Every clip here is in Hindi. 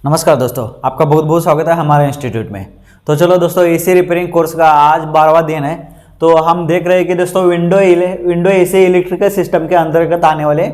नमस्कार दोस्तों, आपका बहुत बहुत स्वागत है हमारे इंस्टीट्यूट में। तो चलो दोस्तों, एसी रिपेयरिंग कोर्स का आज 12वां दिन है। तो हम देख रहे हैं कि दोस्तों विंडो एसी इलेक्ट्रिकल सिस्टम के अंतर्गत आने वाले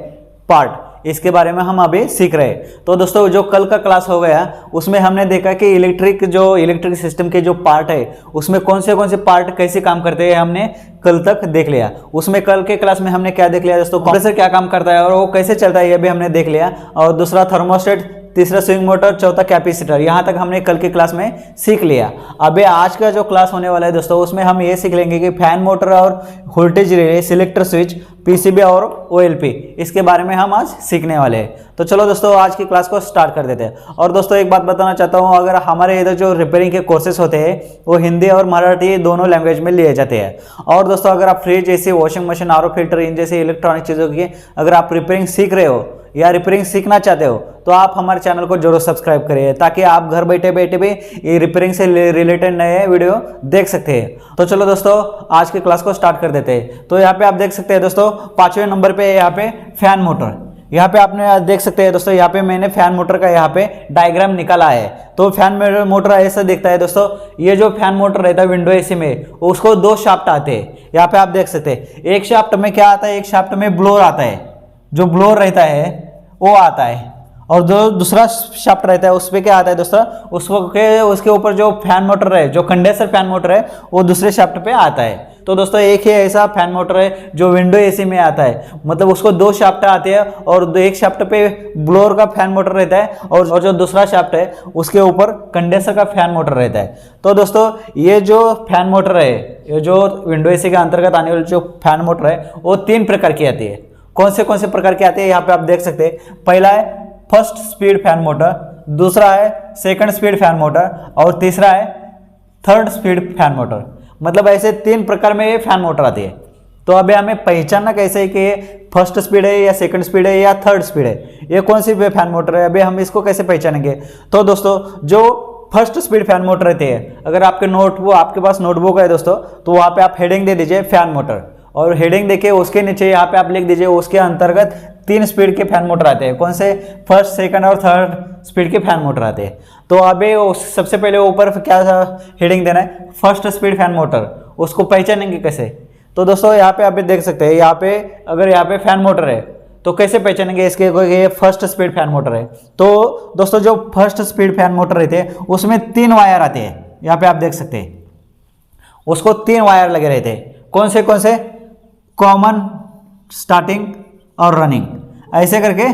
पार्ट, इसके बारे में हम अभी सीख रहे हैं। तो दोस्तों, जो कल का क्लास हो गया उसमें हमने देखा कि इलेक्ट्रिक सिस्टम के जो पार्ट है उसमें कौन से पार्ट कैसे काम करते हैं, हमने कल तक देख लिया। उसमें कल के क्लास में हमने क्या देख लिया दोस्तों, कंप्रेसर क्या काम करता है और वो कैसे चलता है ये भी हमने देख लिया। और दूसरा थर्मोस्टेट, तीसरा स्विंग मोटर, चौथा कैपेसिटर, यहाँ तक हमने कल की क्लास में सीख लिया। अबे आज का जो क्लास होने वाला है दोस्तों, उसमें हम ये सीख लेंगे कि फैन मोटर और voltage relay, selector switch, PCB और ओएलपी, इसके बारे में हम आज सीखने वाले हैं। तो चलो दोस्तों, आज की क्लास को स्टार्ट कर देते हैं। और दोस्तों, एक बात बताना चाहता हूँ, अगर हमारे इधर जो रिपेयरिंग के कोर्सेज होते हैं वो हिंदी और मराठी दोनों लैंग्वेज में लिए जाते हैं। और दोस्तों, अगर आप फ्रिज जैसे, वॉशिंग मशीन, आरओ फिल्टर, इन जैसे इलेक्ट्रॉनिक चीज़ों की अगर आप रिपेयरिंग सीख रहे हो या रिपेयरिंग सीखना चाहते हो तो आप हमारे चैनल को जरूर सब्सक्राइब करिए, ताकि आप घर बैठे बैठे भी ये रिपेयरिंग से रिलेटेड नए वीडियो देख सकते हैं। तो चलो दोस्तों, आज की क्लास को स्टार्ट कर देते हैं। तो यहाँ पे आप देख सकते हैं दोस्तों, 5वें नंबर पे यहाँ पे फैन मोटर, यहाँ पे आपने देख सकते हैं दोस्तों, यहाँ पे मैंने फैन मोटर का यहाँ पे डायग्राम निकाला है। तो फैन मोटर ऐसा दिखता है दोस्तों। ये जो फैन मोटर रहता है विंडो एसी में, उसको 2 शाफ्ट आते हैं। यहाँ पे आप देख सकते हैं, एक शाफ्ट में क्या आता है, एक शाफ्ट में ब्लोअर आता है, जो ब्लोअर रहता है वो आता है। और जो दूसरा शाफ्ट रहता है उस पर क्या आता है दोस्तों, उसके ऊपर जो फैन मोटर है, जो कंडेंसर फैन मोटर है, वो दूसरे शाफ्ट पे आता है। तो दोस्तों, एक ही ऐसा फैन मोटर है जो विंडो एसी में आता है, मतलब उसको 2 शाफ्ट आते हैं और एक शाफ्ट पे ब्लोअर का फैन मोटर रहता है और जो दूसरा शाफ्ट है उसके ऊपर कंडेंसर का फैन मोटर रहता है। तो दोस्तों, ये जो फैन मोटर है, ये जो विंडो एसी के अंतर्गत आने वाली जो फैन मोटर है वो 3 प्रकार की आती है। कौन से प्रकार के आते हैं यहाँ पे आप देख सकते हैं। पहला है फर्स्ट स्पीड फैन मोटर, दूसरा है सेकंड स्पीड फैन मोटर और तीसरा है थर्ड स्पीड फैन मोटर। मतलब ऐसे 3 प्रकार में ये फैन मोटर आती है। तो अभी हमें पहचानना कैसे है कि ये फर्स्ट स्पीड है या सेकंड स्पीड है या थर्ड स्पीड है, ये कौन सी फैन मोटर है, अभी हम इसको कैसे पहचानेंगे। तो दोस्तों, जो फर्स्ट स्पीड फैन मोटर रहती है, अगर आपके पास नोटबुक है दोस्तों, तो वहाँ पे आप हेडिंग दे दीजिए फैन मोटर, और हेडिंग देखिए उसके नीचे यहाँ पे आप लिख दीजिए उसके अंतर्गत 3 स्पीड के फैन मोटर आते हैं। कौन से, फर्स्ट, सेकंड और थर्ड स्पीड के फैन मोटर आते हैं। तो अभी सबसे पहले ऊपर क्या हेडिंग देना है, फर्स्ट स्पीड फैन मोटर, उसको पहचानेंगे कैसे। तो दोस्तों, यहाँ पे आप देख सकते हैं, यहाँ पे अगर यहाँ पे फैन मोटर है तो कैसे पहचानेंगे इसके, ये फर्स्ट स्पीड फैन मोटर है। तो दोस्तों, जो फर्स्ट स्पीड फैन मोटर रहते हैं उसमें 3 वायर आते हैं। यहाँ पे आप देख सकते हैं उसको 3 वायर लगे रहते हैं। कौन से, कॉमन, स्टार्टिंग और रनिंग, ऐसे करके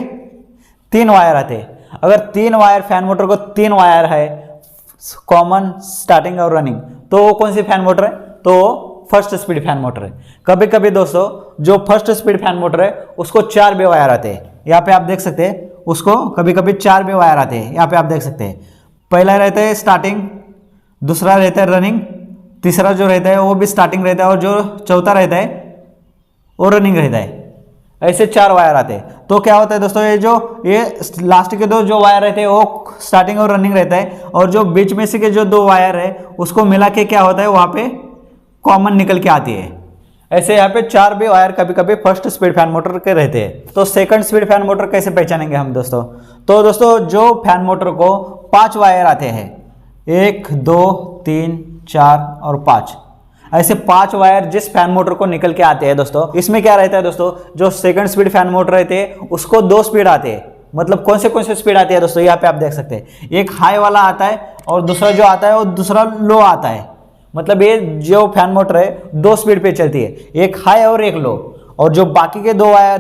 3 वायर आते हैं। अगर 3 वायर फैन मोटर को 3 वायर है, कॉमन, स्टार्टिंग और रनिंग, तो वो कौन सी फैन मोटर है, तो फर्स्ट स्पीड फैन मोटर है। कभी कभी दोस्तों, जो फर्स्ट स्पीड फैन मोटर है उसको 4 भी वायर आते हैं। यहाँ पे आप देख सकते हैं, उसको कभी कभी 4 भी वायर आते हैं। यहाँ पे आप देख सकते हैं, पहला रहता है स्टार्टिंग, दूसरा रहता है रनिंग, तीसरा जो रहता है वो भी स्टार्टिंग रहता है और जो चौथा रहता है वो रनिंग रहता है। ऐसे 4 वायर आते हैं। तो क्या होता है दोस्तों, ये लास्ट के 2 जो वायर रहते हैं वो स्टार्टिंग और रनिंग रहता है, और जो बीच में से के जो 2 वायर है उसको मिला के क्या होता है, वहाँ पे कॉमन निकल के आती है। ऐसे यहाँ पे 4 भी वायर कभी कभी फर्स्ट स्पीड फैन मोटर के रहते हैं। तो सेकंड स्पीड फैन मोटर कैसे पहचानेंगे हम दोस्तों। तो दोस्तों, जो फैन मोटर को 5 वायर आते हैं, 1, 2, 3, 4 और 5, ऐसे 5 वायर जिस फैन मोटर को निकल के आते हैं दोस्तों, इसमें क्या रहता है दोस्तों, जो सेकंड स्पीड फैन मोटर रहते हैं उसको 2 स्पीड आते हैं। मतलब कौन से स्पीड आती है दोस्तों, यहाँ पे आप देख सकते हैं, एक हाई वाला आता है और दूसरा जो आता है वो दूसरा लो आता है। मतलब ये जो फैन मोटर है 2 स्पीड पे चलती है, एक हाई और एक लो। और जो बाकी के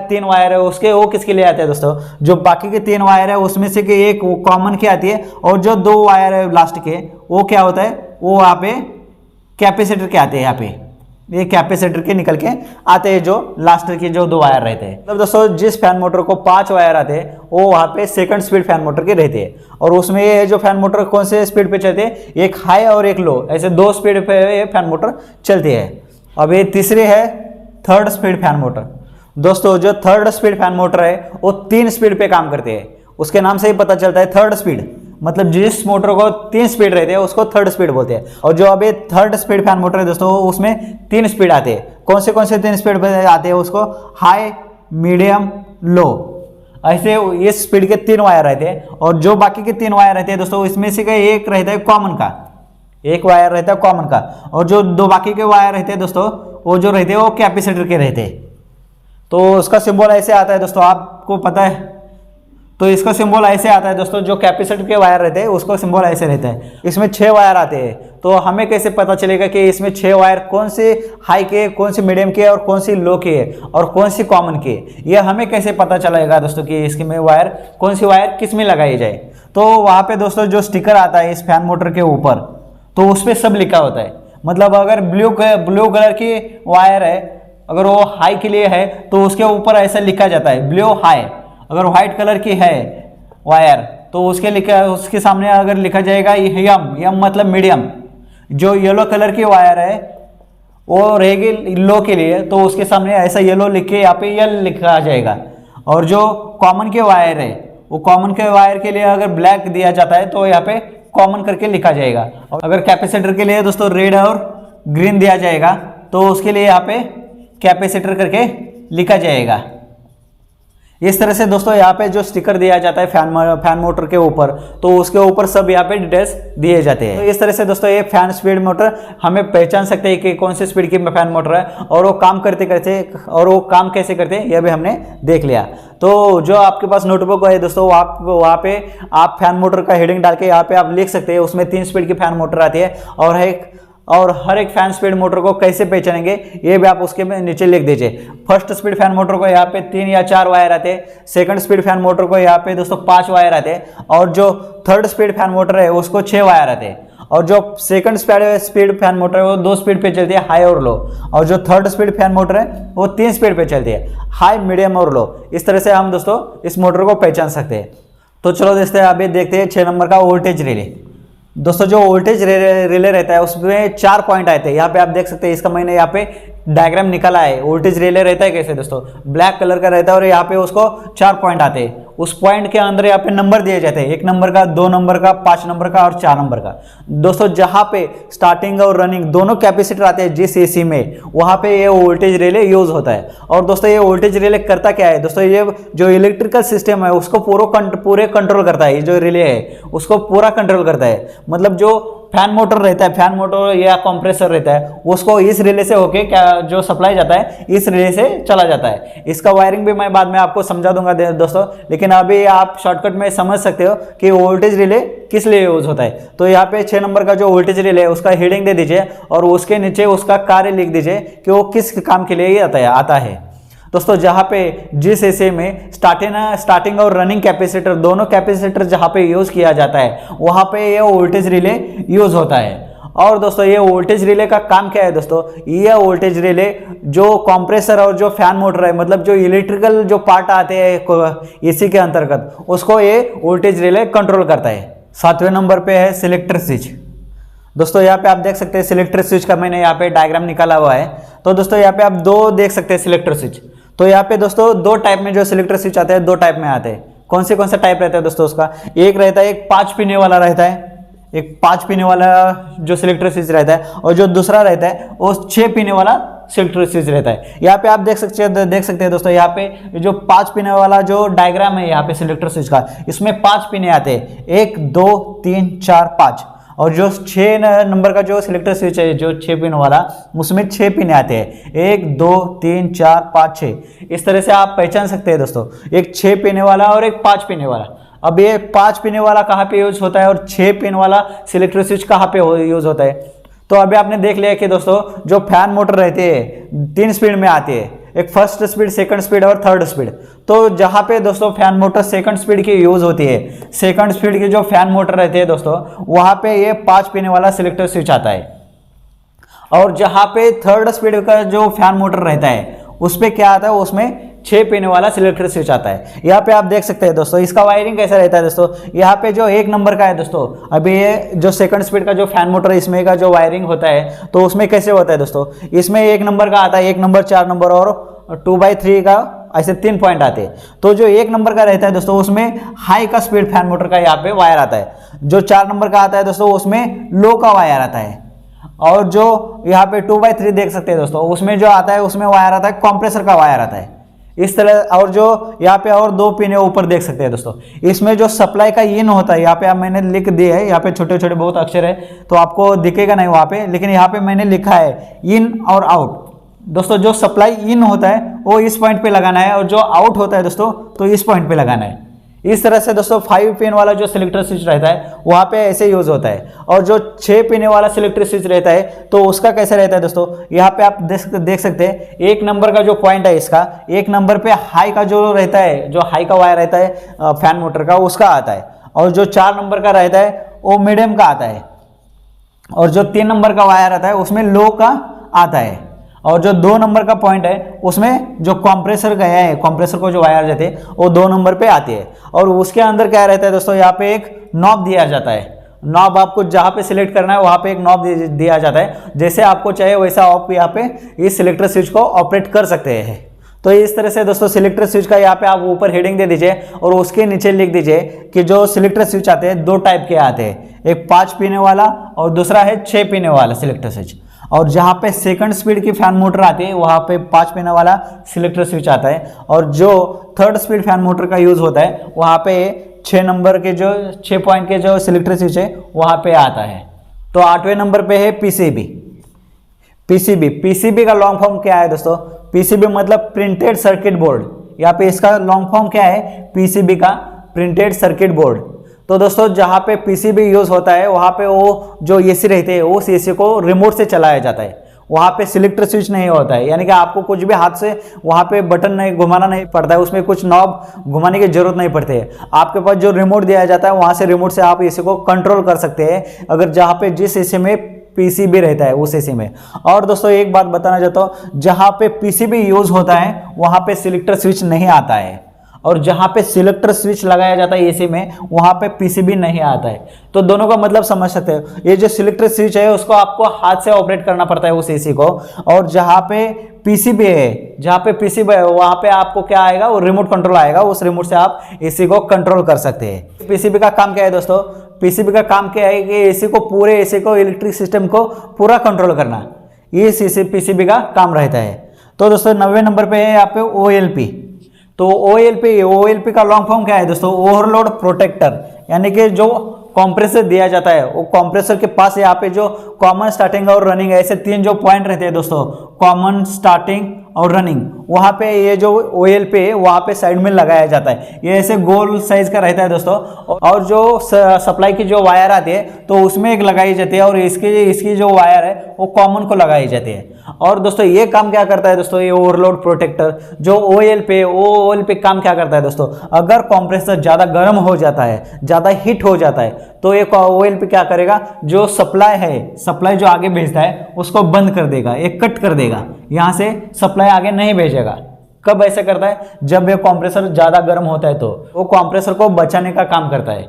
3 वायर है उसके, वो किसके लिए आते हैं दोस्तों, जो बाकी के 3 वायर है उसमें से कि एक कॉमन की आती है, और जो 2 वायर है लास्ट के, वो क्या होता है, वो वहाँ पे कैपेसिटर के आते हैं। यहाँ पे ये कैपेसिटर के निकल के आते हैं, जो लास्ट के जो 2 वायर रहते हैं। मतलब दोस्तों, जिस फैन मोटर को 5 वायर आते हैं वो वहाँ पे सेकंड स्पीड फैन मोटर के रहते हैं। और उसमें ये जो फैन मोटर कौन से स्पीड पे चलते हैं, एक हाई और एक लो, ऐसे 2 स्पीड पे ये फैन मोटर चलती है। अब ये तीसरी है थर्ड स्पीड फैन मोटर। दोस्तों, जो थर्ड स्पीड फैन मोटर है वो 3 स्पीड पे काम करते हैं। उसके नाम से ही पता चलता है थर्ड स्पीड, मतलब जिस मोटर को 3 स्पीड रहते हैं उसको थर्ड स्पीड बोलते हैं। और जो अभी थर्ड स्पीड फैन मोटर है दोस्तों, उसमें 3 स्पीड आते हैं। कौन से 3 स्पीड आते हैं, उसको हाई, मीडियम, लो, ऐसे इस स्पीड के 3 वायर रहते हैं और जो बाकी के 3 वायर रहते हैं दोस्तों इसमें से एक रहता है कॉमन का, एक वायर रहता है कॉमन का, और जो 2 बाकी के वायर रहते हैं दोस्तों वो जो रहते हैं वो कैपेसिटर के रहते हैं। तो उसका सिंबल ऐसे आता है दोस्तों, आपको पता है, तो इसका सिंबल ऐसे आता है दोस्तों, जो कैपेसिटर के वायर रहते हैं उसका सिंबल ऐसे रहता है। इसमें 6 वायर आते हैं, तो हमें कैसे पता चलेगा कि इसमें 6 वायर कौन से हाई के, कौन सी मीडियम के और कौन सी लो के और कौन सी कॉमन के, ये हमें कैसे पता चलेगा दोस्तों कि इसमें वायर कौन सी वायर किस में लगाई जाए। तो वहाँ पे दोस्तों जो स्टिकर आता है इस फैन मोटर के ऊपर, तो उस पर सब लिखा होता है। मतलब अगर ब्लू कलर की वायर है, अगर वो हाई के लिए है तो उसके ऊपर ऐसा लिखा जाता है ब्लू हाई। अगर व्हाइट कलर की है वायर तो उसके सामने अगर लिखा जाएगा यम मतलब मीडियम। जो येलो कलर की वायर है वो रहेगी लो के लिए, तो उसके सामने ऐसा येलो लिख के यहाँ पे यल लिखा जाएगा। और जो कॉमन के वायर है वो कॉमन के वायर के लिए अगर ब्लैक दिया जाता है तो यहाँ पे कॉमन करके लिखा जाएगा। और अगर कैपेसिटर के लिए दोस्तों रेड और ग्रीन दिया जाएगा तो उसके लिए यहाँ पे कैपेसिटर करके लिखा जाएगा। इस तरह से दोस्तों यहाँ पे जो स्टिकर दिया जाता है फैन मोटर के ऊपर, तो उसके ऊपर सब यहाँ पे डिटेल्स दिए जाते हैं। तो इस तरह से दोस्तों ये फैन स्पीड मोटर हमें पहचान सकते हैं कि कौन सी स्पीड की फैन मोटर है और वो काम करते करते और वो काम कैसे करते हैं यह भी हमने देख लिया। तो जो आपके पास नोटबुक है दोस्तों, आप वहाँ पे आप फैन मोटर का हेडिंग डाल के यहाँ पे आप लिख सकते हैं। उसमें 3 स्पीड की फैन मोटर आती है और हर एक फैन स्पीड मोटर को कैसे पहचानेंगे ये भी आप उसके में नीचे लिख दीजिए। फर्स्ट स्पीड फैन मोटर को यहाँ पे 3 या 4 वायर आते हैं, सेकंड स्पीड फैन मोटर को यहाँ पे दोस्तों 5 वायर आते हैं, और जो थर्ड स्पीड फैन मोटर है उसको 6 वायर आते हैं। और जो सेकंड स्पीड फैन मोटर है वो 2 स्पीड पे चलती है, हाई और लो। और जो थर्ड स्पीड फैन मोटर है वो 3 स्पीड पे चलती है, हाई, मीडियम और लो। इस तरह से हम दोस्तों इस मोटर को पहचान सकते हैं। तो चलो दोस्तों अभी देखते हैं 6 नंबर का वोल्टेज रिले। दोस्तों जो वोल्टेज रिले रहता है उसमें 4 पॉइंट आते हैं। यहाँ पे आप देख सकते हैं, इसका मैंने यहाँ पे डायग्राम निकाला है। वोल्टेज रिले रहता है कैसे दोस्तों, ब्लैक कलर का रहता है और यहाँ पे उसको 4 पॉइंट आते हैं। उस पॉइंट के अंदर यहाँ पे नंबर दिए जाते हैं, 1 नंबर का, 2 नंबर का, 5 नंबर का और 4 नंबर का। दोस्तों जहाँ पे स्टार्टिंग और रनिंग दोनों कैपेसिटर आते हैं जिस एसी में, वहाँ पे ये वोल्टेज रिले यूज होता है। और दोस्तों ये वोल्टेज रिले करता क्या है दोस्तों, ये जो इलेक्ट्रिकल सिस्टम है उसको पूरे कंट्रोल करता है। ये जो रिले है उसको पूरा कंट्रोल करता है। मतलब जो फैन मोटर रहता है, फैन मोटर या कंप्रेसर रहता है, उसको इस रिले से होके क्या जो सप्लाई जाता है इस रिले से चला जाता है। इसका वायरिंग भी मैं बाद में आपको समझा दूंगा दोस्तों, लेकिन अभी आप शॉर्टकट में समझ सकते हो कि वोल्टेज रिले किस लिए यूज होता है। तो यहाँ पे 6 नंबर का जो वोल्टेज रिले है उसका हेडिंग दे दीजिए और उसके नीचे उसका कार्य लिख दीजिए कि वो किस काम के लिए आता है। दोस्तों जहाँ पे जिस एसी में स्टार्टिंग और रनिंग कैपेसिटर दोनों कैपेसिटर जहाँ पे यूज़ किया जाता है वहाँ पे ये वोल्टेज रिले यूज़ होता है। और दोस्तों ये वोल्टेज रिले का काम क्या है दोस्तों, ये वोल्टेज रिले जो कंप्रेसर और जो फैन मोटर है, मतलब जो इलेक्ट्रिकल जो पार्ट आते हैं एसी के अंतर्गत, उसको ये वोल्टेज रिले कंट्रोल करता है। 7वें नंबर पे है सिलेक्टर स्विच। दोस्तों यहाँ पे आप देख सकते हैं सिलेक्टर स्विच का मैंने यहाँ पे डायग्राम निकाला हुआ है। तो दोस्तों यहाँ पे आप 2 देख सकते हैं सिलेक्टर स्विच। तो यहाँ पे दोस्तों 2 टाइप में जो सिलेक्टर स्विच आते हैं 2 टाइप में आते हैं। कौन सा टाइप रहता है दोस्तों उसका, एक रहता है एक 5 पिने वाला रहता है, एक 5 पिने वाला जो सिलेक्टर स्विच रहता है, और जो दूसरा रहता है वो 6 पिने वाला सिलेक्टर स्विच रहता है। यहाँ पे आप देख सकते हैं दोस्तों, यहाँ पे जो 5 पिने वाला जो डायग्राम है यहाँ पे सिलेक्टर स्विच का, इसमें 5 पिने आते हैं, 1 2 3 4 5। और जो 6 नंबर का जो सिलेक्टर स्विच है जो 6 पिन वाला, उसमें 6 पिन आते हैं, 1 2 3 4 5 6। इस तरह से आप पहचान सकते हैं दोस्तों, एक 6 पिने वाला और एक 5 पिने वाला। अब ये 5 पिने वाला कहाँ पे यूज होता है और 6 पिन वाला सिलेक्टर स्विच कहाँ पे यूज होता है। तो अभी आपने देख लिया कि दोस्तों जो फैन मोटर रहती है 3 स्पीड में आती है, एक फर्स्ट स्पीड, सेकंड स्पीड और थर्ड स्पीड। तो जहाँ पे दोस्तों फैन मोटर सेकंड स्पीड की यूज होती है, सेकंड स्पीड की जो फैन मोटर रहती है दोस्तों, वहाँ पे ये 5 पिन वाला सिलेक्टर स्विच आता है। और जहाँ पे थर्ड स्पीड का जो फैन मोटर रहता है उस पर क्या आता है, उसमें 6 पिन वाला सिलेक्टर स्विच आता है। यहाँ पे आप देख सकते हैं दोस्तों, इसका वायरिंग कैसा रहता है दोस्तों। यहाँ पे जो 1 नंबर का है दोस्तों, अभी ये जो सेकंड स्पीड का जो फैन मोटर है इसमें का जो वायरिंग होता है तो उसमें कैसे होता है दोस्तों, इसमें 1 नंबर का आता है, 1 नंबर, 4 नंबर और 2/3 का ऐसे 3 पॉइंट आते हैं। तो जो 1 नंबर का रहता है दोस्तों उसमें हाई का स्पीड फैन मोटर का यहाँ पे वायर आता है। जो 4 नंबर का आता है दोस्तों उसमें लो का वायर आता है। और जो यहाँ पे 2/3 देख सकते हैं दोस्तों, उसमें जो आता है उसमें वायर आता है, कंप्रेसर का वायर आता है। इस तरह। और जो यहाँ पे और 2 पिन है ऊपर देख सकते हैं दोस्तों, इसमें जो सप्लाई का इन होता है, यहाँ पे मैंने लिख दिया है, यहाँ पे छोटे छोटे बहुत अक्षर है तो आपको दिखेगा नहीं वहाँ पे, लेकिन यहाँ पे मैंने लिखा है इन और आउट। दोस्तों जो सप्लाई इन होता है वो इस पॉइंट पे लगाना है, और जो आउट होता है दोस्तों तो इस पॉइंट पे लगाना है। इस तरह से दोस्तों 5 पिन वाला जो सिलेक्टर स्विच रहता है वहाँ पे ऐसे यूज होता है। और जो 6 पिन वाला सिलेक्टर स्विच रहता है तो उसका कैसे रहता है दोस्तों, यहाँ पे आप देख सकते हैं 1 नंबर का जो पॉइंट है इसका, 1 नंबर पे हाई का जो रहता है, जो हाई का वायर रहता है फैन मोटर का, उसका आता है। और जो 4 नंबर का रहता है वो मीडियम का आता है, और जो 3 नंबर का वायर आता है उसमें लो का आता है। और जो 2 नंबर का पॉइंट है उसमें जो कंप्रेसर गया है, कंप्रेसर को जो वायर जाते हैं वो 2 नंबर पे आती है। और उसके अंदर क्या रहता है दोस्तों, यहाँ पे एक नॉब दिया जाता है। नॉब आपको जहाँ पे सिलेक्ट करना है वहाँ पे एक नॉब दिया जाता है, जैसे आपको चाहिए वैसा आप यहाँ पे इस सिलेक्टर स्विच को ऑपरेट कर सकते हैं। तो इस तरह से दोस्तों सिलेक्टर स्विच का यहाँ पे आप ऊपर हेडिंग दे दीजिए और उसके नीचे लिख दीजिए कि जो सिलेक्टर स्विच आते हैं 2 टाइप के आते हैं, एक 5 पीने वाला और दूसरा है 6 पीने वाला सिलेक्टर स्विच। और जहाँ पे सेकंड स्पीड की फैन मोटर आती है वहाँ पे 5 पीने वाला सिलेक्टर स्विच आता है, और जो थर्ड स्पीड फैन मोटर का यूज होता है वहाँ पे 6 नंबर के जो 6 पॉइंट के जो सिलेक्टर स्विच है वहाँ पे आता है। तो 8वें नंबर पे है पीसीबी। पीसीबी का लॉन्ग फॉर्म क्या है दोस्तों, पीसीबी मतलब प्रिंटेड सर्किट बोर्ड। यहाँ पे इसका लॉन्ग फॉर्म क्या है, पीसीबी का प्रिंटेड सर्किट बोर्ड। तो दोस्तों जहाँ पे पीसीबी यूज होता है वहाँ पे वो जो एसी रहते हैं उस एसी को रिमोट से चलाया जाता है, वहाँ पे सिलेक्टर स्विच नहीं होता है। यानी कि आपको कुछ भी हाथ से वहाँ पे बटन नहीं घुमाना नहीं पड़ता है, उसमें कुछ नॉब घुमाने की जरूरत नहीं पड़ती है। आपके पास जो रिमोट दिया जाता है वहाँ से रिमोट से आप एसी को कंट्रोल कर सकते हैं, अगर जहाँ पे जिस एसी में पीसीबी रहता है उस एसी में। और दोस्तों एक बात बताना चाहता हूँ, जहाँ पे पीसीबी यूज होता है वहाँ पे सिलेक्टर स्विच नहीं आता है, और जहाँ पे सिलेक्टर स्विच लगाया जाता है एसी में वहाँ पे पीसीबी नहीं आता है। तो दोनों का मतलब समझ सकते हो, ये जो सिलेक्टर स्विच है उसको आपको हाथ से ऑपरेट करना पड़ता है उस एसी को, और जहाँ पे पीसीबी है, जहाँ पे पीसीबी है वहाँ पे आपको क्या आएगा, वो रिमोट कंट्रोल आएगा, उस रिमोट से आप एसी को कंट्रोल कर सकते हैं। पीसीबी का काम क्या है दोस्तों, पीसीबी का काम क्या है कि एसी को, पूरे एसी को, इलेक्ट्रिक सिस्टम को पूरा कंट्रोल करना, ये पीसीबी का काम रहता है। तो दोस्तों 90 नंबर पे है यहाँ पे ओएलपी। तो ओएलपी का लॉन्ग फॉर्म क्या है दोस्तों, ओवरलोड प्रोटेक्टर। यानी कि जो कंप्रेसर दिया जाता है वो कंप्रेसर के पास यहाँ पे जो कॉमन, स्टार्टिंग और रनिंग ऐसे 3 जो पॉइंट रहते हैं दोस्तों, कॉमन, स्टार्टिंग और रनिंग, वहाँ पे ये जो ओएलपी है वहाँ पे साइड में लगाया जाता है। ये ऐसे गोल साइज का रहता है दोस्तों, और जो सप्लाई की जो वायर आती है तो उसमें एक लगाई जाती है, और इसकी जो वायर है वो कॉमन को लगाई जाती है। और दोस्तों ये काम क्या करता है दोस्तों, ये ओवरलोड प्रोटेक्टर जो ओएलपी काम क्या करता है दोस्तों, अगर कंप्रेसर ज़्यादा गर्म हो जाता है, ज़्यादा हीट हो जाता है, तो ये ओएलपी क्या करेगा, जो सप्लाई है, सप्लाई जो आगे भेजता है उसको बंद कर देगा, एक कट कर देगा, यहाँ से सप्लाई आगे नहीं भेजेगा। कब ऐसे करता है, जब ये कंप्रेसर ज़्यादा गर्म होता है तो वो कंप्रेसर को बचाने का काम करता है।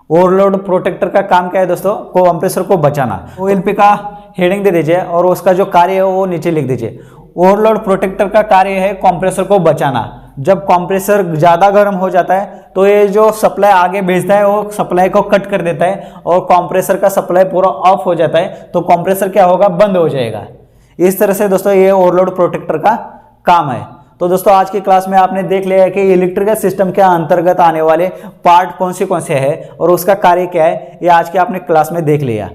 ओवरलोड प्रोटेक्टर का काम क्या है दोस्तों, कंप्रेसर को बचाना। ओएलपी का हेडिंग दे दीजिए और उसका जो कार्य है वो नीचे लिख दीजिए। ओवरलोड प्रोटेक्टर का कार्य है कंप्रेसर को बचाना। जब कंप्रेसर ज़्यादा गर्म हो जाता है तो ये जो सप्लाई आगे भेजता है वो सप्लाई को कट कर देता है, और कंप्रेसर का सप्लाई पूरा ऑफ हो जाता है, तो कंप्रेसर क्या होगा, बंद हो जाएगा। इस तरह से दोस्तों ये ओवरलोड प्रोटेक्टर का काम है। तो दोस्तों आज की क्लास में आपने देख लिया है कि इलेक्ट्रिकल सिस्टम के अंतर्गत आने वाले पार्ट कौन से हैं और उसका कार्य क्या है, ये आज के आपने क्लास में देख लिया।